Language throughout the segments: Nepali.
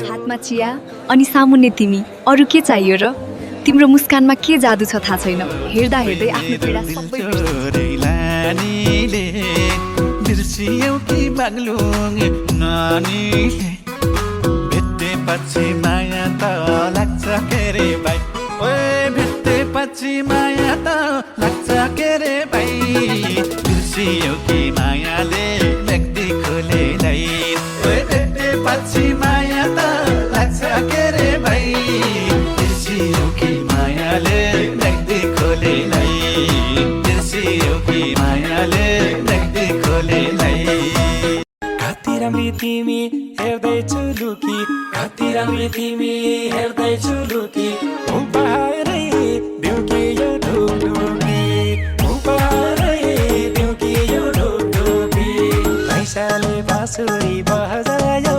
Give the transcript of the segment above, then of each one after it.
हातमा चिया अनि सामुन्ने तिमी, अरू के चाहियो र? तिम्रो मुस्कानमा के जादु छ थाहा छैन। हेर्दा हेर्दै आफ्नो पीडा सबै बिर्सियौ कि बाग्लुङ नानीले भेटेपछि माया त लाग्छ के रे भाइ, ओए भेटेपछि माया त लाग्छ के रे भाइ, बिर्सियौ कि मायाले व्यक्ति खोलेलाई, ओए भेटेपछि माया त लाग्छ के रे भाइ, बिर्सियौ कि मायाले व्यक्ति खोलेलाई, बिर्सियौ कि मायाले व्यक्ति खोलेलाई। कति राम्री तिमी हेर्दैछु लुकी, कति राम्री तिमी हेर्दैछु लुकी, उपहारै देऊ कि यो ढुकढुकी, उपहारै देऊ कि यो ढुकढुकी। पैसाले बाँसुरी बजायो,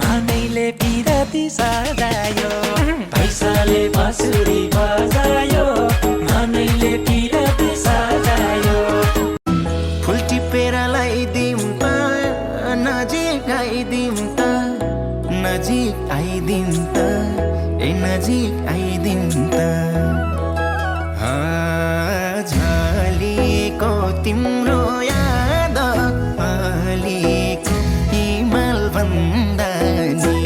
मानैले पिराती सजायो, पैसाले बाँसुरी बजायो, मानैले पिराती सजायो। फुल टिपेर लगाइदिउँ त, नजिक आइदिउँ त, नजिक आइदिउँ त, ए नजिक आइदिउँ त। झलेको तिम्रो याद अलिक हिमाल भन्दा नि,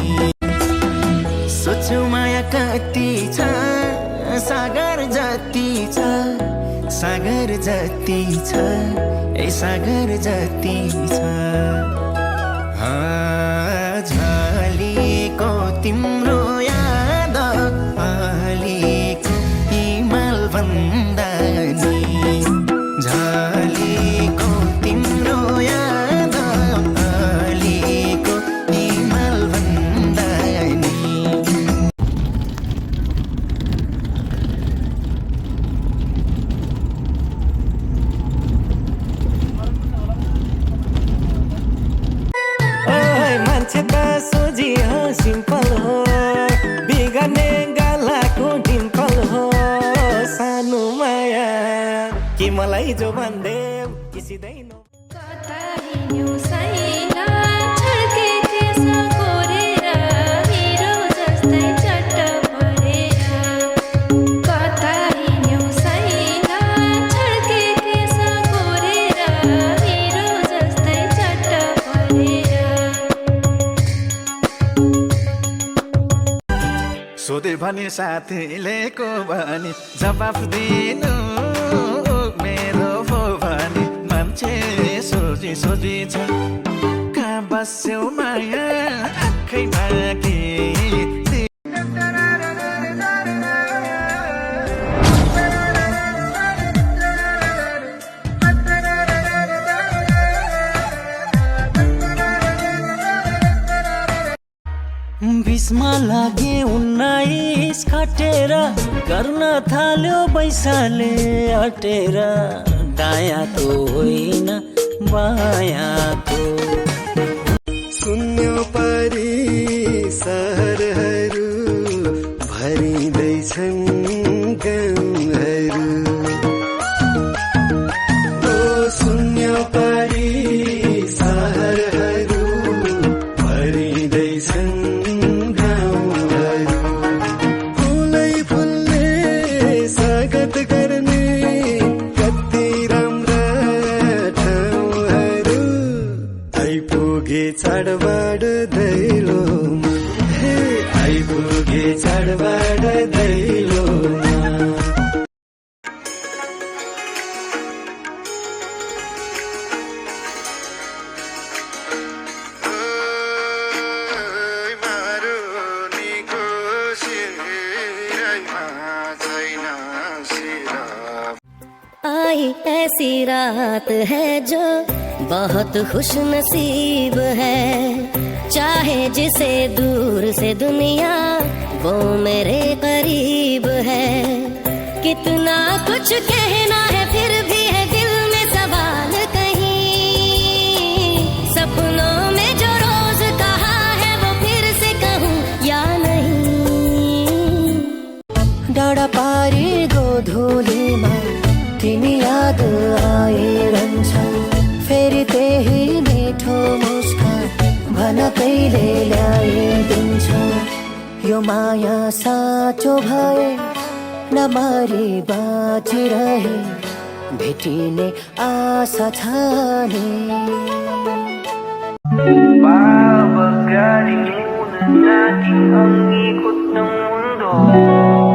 सोच्छु माया कति छ, सागर जति छ, सागर जति छ, ए सागर जति छ। झलेको तिम्रो याद अलिक हिमाल भन्दा नि, झलेको तिम्रो याद अलिक हिमाल भन्दा नि। मान्छे त सोझी हो, सिम्पल हो, बिगार्ने गालाको डिम्पल हो, सानो माया कि मलाई जो भन्देऊ किसिँदैन। सोधे भने साथीले को भने जवाफ दिनु मेरो हो भने, मान्छे सोझी सोझी छ, कहाँ बस्यौ माया आँखैमा के। बिचमा लागे 19 खटेर, गर्न थाल्यो पैसाले अटेर, दायाँको होइन बायाँको। सुन्यो परी सहरहरू भरिँदैछन् गाउँहरू, ओ सुन्यो परी सहरहरू भरिँदैछन् चाडबाड दैलोमा, हे आइपुगे चाडबाड दैलोमा। आई ऐसी रात है जो बहुत खुश नसीब है, चाहे जिसे दूर से दुनिया वो मेरे करीब है। कितना कुछ कहना है फिर भी है दिल में सवाल कहीं, सपनों में जो रोज कहा है वो फिर से कहूँ या नहीं। डाँडा पारी गोधूलीमा तिमी याद आइरहन्छौ, फेरि त्यही मिठो मुस्कान भन कहिले ल्याइदिन्छ यो माया साँचो भए नमरी बाँचिरहे भेटिने आशा छ नि Babagaling muna natin ang ikot ng mundo.